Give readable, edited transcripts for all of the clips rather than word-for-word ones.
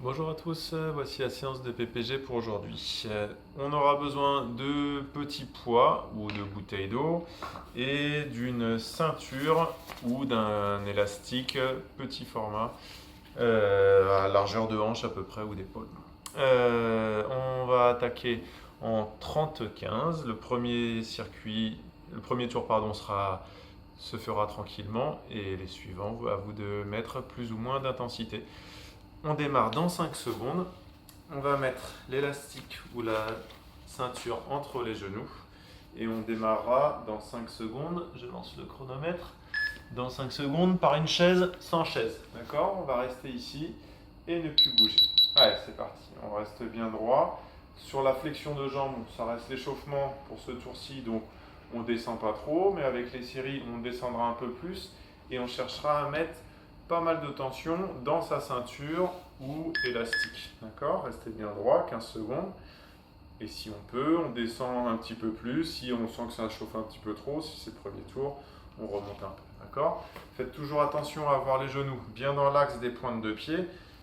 Bonjour à tous, voici la séance de PPG pour aujourd'hui. On aura besoin de petits poids ou de bouteilles d'eau et d'une ceinture ou d'un élastique petit format à largeur de hanche à peu près ou d'épaule. On va attaquer en 30-15. Le premier tour se fera tranquillement et les suivants, à vous de mettre plus ou moins d'intensité. On démarre dans 5 secondes. On va mettre l'élastique ou la ceinture entre les genoux. Et on démarrera dans 5 secondes. Je lance le chronomètre. Dans 5 secondes par une chaise sans chaise. D'accord? On va rester ici et ne plus bouger. Allez, c'est parti. On reste bien droit. Sur la flexion de jambe, ça reste l'échauffement pour ce tour-ci. Donc on ne descend pas trop. Mais avec les séries, on descendra un peu plus. Et on cherchera à mettre pas mal de tension dans sa ceinture ou élastique. D'accord? Restez bien droit, 15 secondes. Et si on peut, on descend un petit peu plus. Si on sent que ça chauffe un petit peu trop, si c'est le premier tour, on remonte un peu. D'accord? Faites toujours attention à avoir les genoux bien dans l'axe des pointes de pied.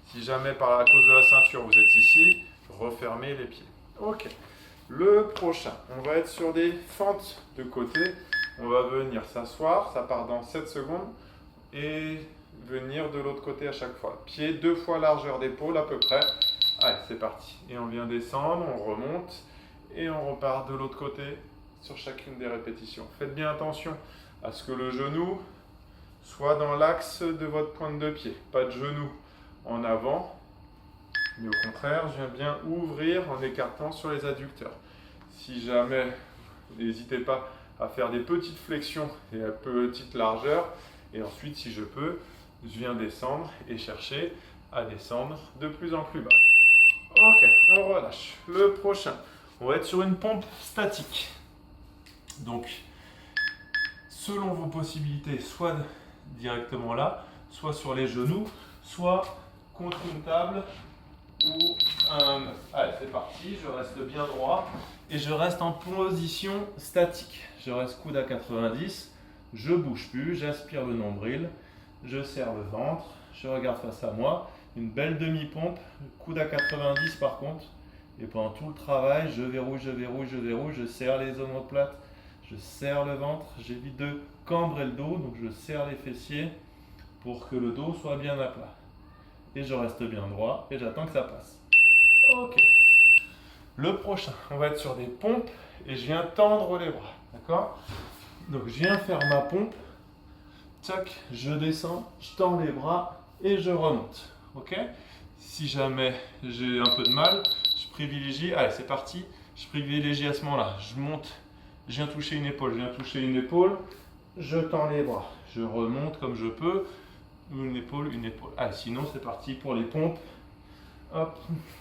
Si jamais à cause de la ceinture vous êtes ici, refermez les pieds. Ok. Le prochain, on va être sur des fentes de côté. On va venir s'asseoir, ça part dans 7 secondes. Et venir de l'autre côté à chaque fois. Pied 2 fois largeur d'épaule à peu près. Allez, c'est parti. Et on vient descendre, on remonte et on repart de l'autre côté sur chacune des répétitions. Faites bien attention à ce que le genou soit dans l'axe de votre pointe de pied. Pas de genou en avant, mais au contraire, je viens bien ouvrir en écartant sur les adducteurs. Si jamais, n'hésitez pas à faire des petites flexions et à petite largeur. Et ensuite, si je peux, je viens descendre et chercher à descendre de plus en plus bas. Ok, on relâche. Le prochain, on va être sur une pompe statique. Donc, selon vos possibilités, soit directement là, soit sur les genoux, soit contre une table ou un... Allez, c'est parti, je reste bien droit et je reste en position statique. Je reste coude à 90, je bouge plus, j'aspire le nombril. Je serre le ventre, je regarde face à moi, une belle demi-pompe, coude à 90 par contre. Et pendant tout le travail, je verrouille, je serre les omoplates, je serre le ventre, j'évite de cambrer le dos, donc je serre les fessiers pour que le dos soit bien à plat. Et je reste bien droit et j'attends que ça passe. Ok. Le prochain, on va être sur des pompes et je viens tendre les bras, d'accord? Donc je viens faire ma pompe. Tac, je descends, je tends les bras et je remonte. Ok? Si jamais j'ai un peu de mal, je privilégie. Allez, c'est parti. Je privilégie à ce moment-là. Je monte, je viens toucher une épaule, je tends les bras. Je remonte comme je peux. Une épaule, une épaule. Allez, sinon, c'est parti pour les pompes. Hop,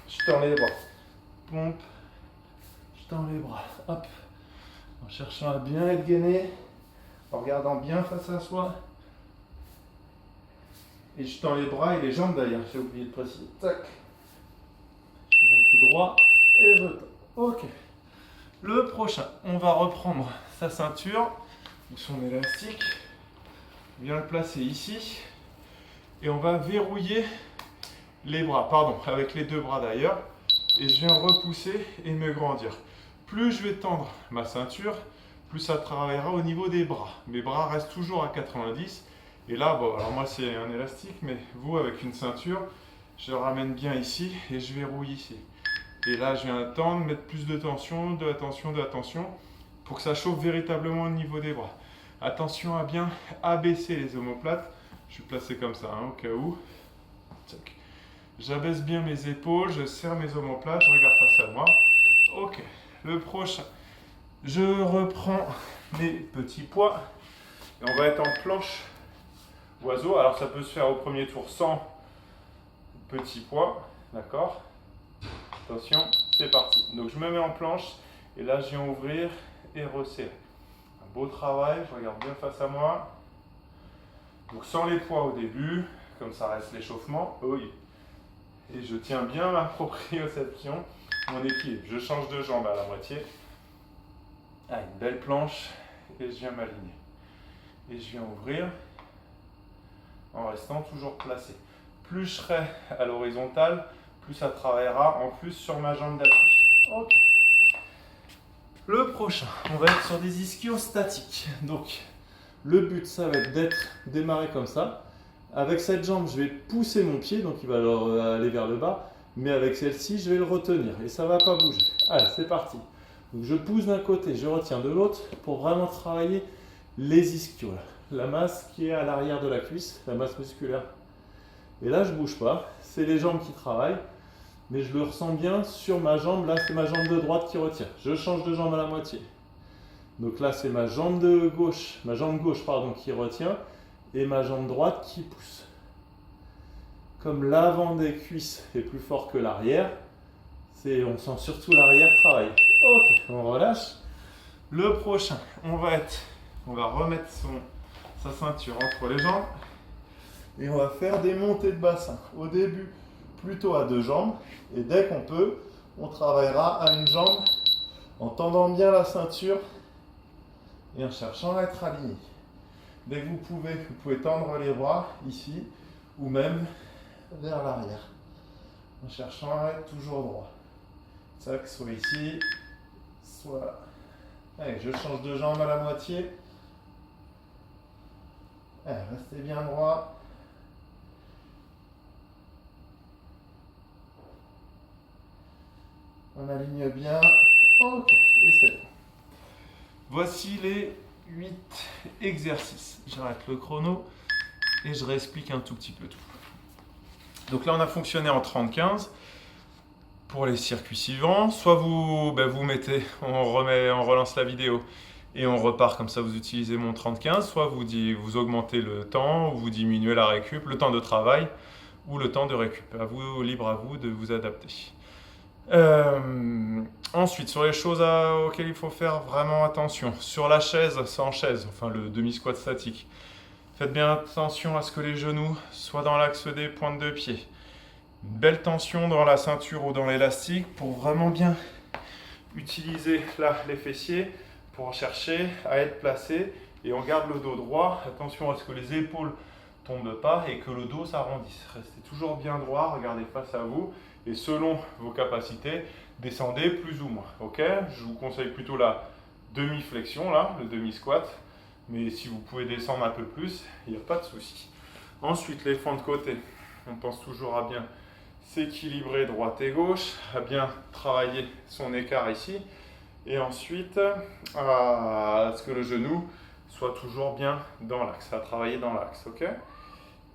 je tends les bras. Pompe, je tends les bras. Hop, en cherchant à bien être gainé, en regardant bien face à soi. Et je tends les bras et les jambes d'ailleurs, j'ai oublié de préciser. Tac. Je monte tout droit et je tends. Ok. Le prochain, on va reprendre sa ceinture ou son élastique. On vient le placer ici. Et on va verrouiller les bras, pardon, avec les deux bras d'ailleurs. Et je viens repousser et me grandir. Plus je vais tendre ma ceinture, plus ça travaillera au niveau des bras. Mes bras restent toujours à 90. Et là, bon, alors moi c'est un élastique, mais vous avec une ceinture, je le ramène bien ici et je verrouille ici. Et là, je viens tendre, mettre plus de tension, de la tension, pour que ça chauffe véritablement au niveau des bras. Attention à bien abaisser les omoplates. Je suis placé comme ça, hein, au cas où. J'abaisse bien mes épaules, je serre mes omoplates, je regarde face à moi. Ok, le prochain. Je reprends mes petits poids et on va être en planche oiseau. Alors ça peut se faire au premier tour sans petits poids, d'accord? Attention, c'est parti. Donc je me mets en planche et là je viens ouvrir et resserrer. Un beau travail, je regarde bien face à moi. Donc sans les poids au début, comme ça reste l'échauffement. Oui. Et je tiens bien ma proprioception, mon équilibre. Je change de jambe à la moitié. Ah, une belle planche et je viens m'aligner. Et je viens ouvrir en restant toujours placé. Plus je serai à l'horizontale, plus ça travaillera en plus sur ma jambe d'appui. Ok. Le prochain, on va être sur des ischios statiques. Donc, le but, ça va être d'être démarré comme ça. Avec cette jambe, je vais pousser mon pied, donc il va aller vers le bas. Mais avec celle-ci, je vais le retenir et ça ne va pas bouger. Allez, c'est parti. Donc, je pousse d'un côté, je retiens de l'autre pour vraiment travailler les ischios. La masse qui est à l'arrière de la cuisse, la masse musculaire. Et là, je ne bouge pas. C'est les jambes qui travaillent. Mais je le ressens bien sur ma jambe. Là, c'est ma jambe de droite qui retient. Je change de jambe à la moitié. Donc là, c'est ma jambe gauche pardon, qui retient et ma jambe droite qui pousse. Comme l'avant des cuisses est plus fort que l'arrière, on sent surtout l'arrière travailler. Ok, on relâche. Le prochain, on va remettre sa ceinture entre les jambes et on va faire des montées de bassin. Au début, plutôt à deux jambes et dès qu'on peut, on travaillera à une jambe en tendant bien la ceinture et en cherchant à être aligné. Dès que vous pouvez tendre les bras ici ou même vers l'arrière en cherchant à être toujours droit. Tac, soit ici, soit là. Allez, je change de jambe à la moitié. Allez, restez bien droit. On aligne bien. Ok, et c'est bon. Voici les 8 exercices. J'arrête le chrono et je réexplique un tout petit peu tout. Donc là, on a fonctionné en 30-15. Pour les circuits suivants, soit vous mettez, on relance la vidéo et on repart comme ça, vous utilisez mon 30-15, soit vous augmentez le temps ou vous diminuez la récup, le temps de travail ou le temps de récup. Libre à vous de vous adapter. Ensuite, sur les choses auxquelles il faut faire vraiment attention, sur la chaise, sans chaise, enfin le demi-squat statique, faites bien attention à ce que les genoux soient dans l'axe des pointes de pied. Une belle tension dans la ceinture ou dans l'élastique pour vraiment bien utiliser là les fessiers pour chercher à être placé et on garde le dos droit. Attention à ce que les épaules ne tombent pas et que le dos s'arrondisse. Restez toujours bien droit, regardez face à vous et selon vos capacités, descendez plus ou moins. Ok, je vous conseille plutôt la demi-flexion, là, le demi-squat, mais si vous pouvez descendre un peu plus, il n'y a pas de souci. Ensuite, les fentes de côté, on pense toujours à bien s'équilibrer droite et gauche, à bien travailler son écart ici, et ensuite à ce que le genou soit toujours bien dans l'axe, à travailler dans l'axe, ok.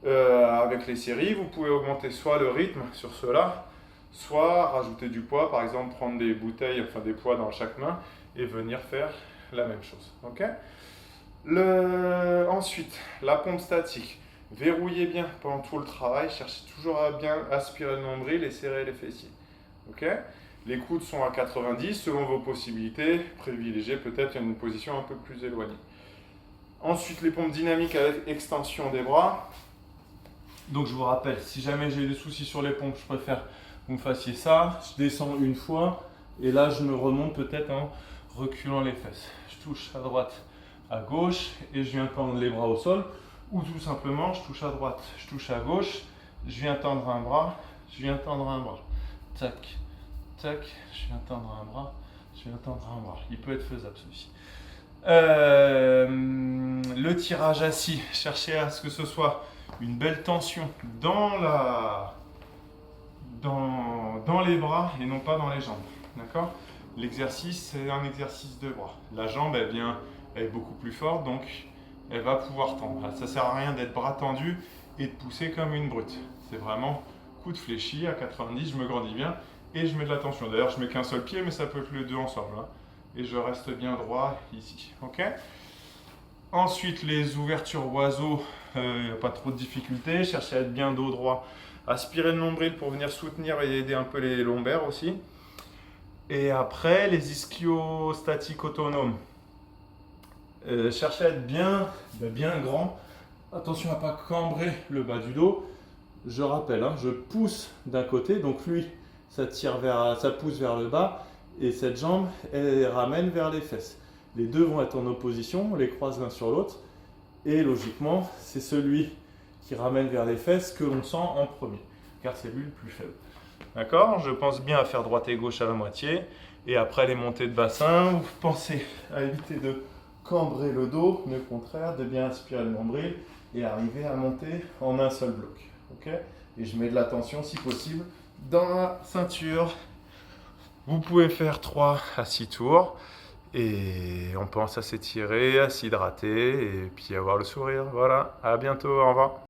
Avec les séries, vous pouvez augmenter soit le rythme sur cela, soit rajouter du poids, par exemple prendre des bouteilles, enfin des poids dans chaque main, et venir faire la même chose, ok. Ensuite, la pompe statique. Verrouillez bien pendant tout le travail, cherchez toujours à bien aspirer le nombril et serrer les fessiers. Ok. Les coudes sont à 90, selon vos possibilités, privilégiez peut-être une position un peu plus éloignée. Ensuite, les pompes dynamiques avec extension des bras. Donc je vous rappelle, si jamais j'ai des soucis sur les pompes, je préfère que vous me fassiez ça. Je descends une fois et là je me remonte peut-être en reculant les fesses. Je touche à droite, à gauche et je viens tendre les bras au sol. Ou tout simplement, je touche à droite, je touche à gauche, je viens tendre un bras, je viens tendre un bras. Tac, tac, je viens tendre un bras, je viens tendre un bras. Il peut être faisable celui-ci. Le tirage assis, cherchez à ce que ce soit une belle tension dans les bras et non pas dans les jambes. D'accord ? L'exercice, c'est un exercice de bras. La jambe, elle est beaucoup plus forte, donc elle va pouvoir tendre. Ça ne sert à rien d'être bras tendu et de pousser comme une brute. C'est vraiment coup de fléchi à 90, je me grandis bien et je mets de la tension. D'ailleurs, je mets qu'un seul pied, mais ça peut être les deux ensemble. Hein. Et je reste bien droit ici. Ok ? Ensuite, les ouvertures oiseaux, il n'y a pas trop de difficultés. Cherchez à être bien dos droit. Aspirez le nombril pour venir soutenir et aider un peu les lombaires aussi. Et après, les ischios statiques autonomes. Cherchez à être bien grand. Attention à ne pas cambrer le bas du dos. Je rappelle, hein, je pousse d'un côté, donc lui, ça pousse vers le bas, et cette jambe, elle ramène vers les fesses. Les deux vont être en opposition, on les croise l'un sur l'autre, et logiquement, c'est celui qui ramène vers les fesses que l'on sent en premier, car c'est lui le plus faible. D'accord? Je pense bien à faire droite et gauche à la moitié. Et après les montées de bassin, vous pensez à éviter de cambrer le dos, mais au contraire de bien aspirer le nombril et arriver à monter en un seul bloc. Ok? Et je mets de la tension si possible dans la ceinture. Vous pouvez faire 3 à 6 tours et on pense à s'étirer, à s'hydrater et puis avoir le sourire. Voilà, à bientôt, au revoir.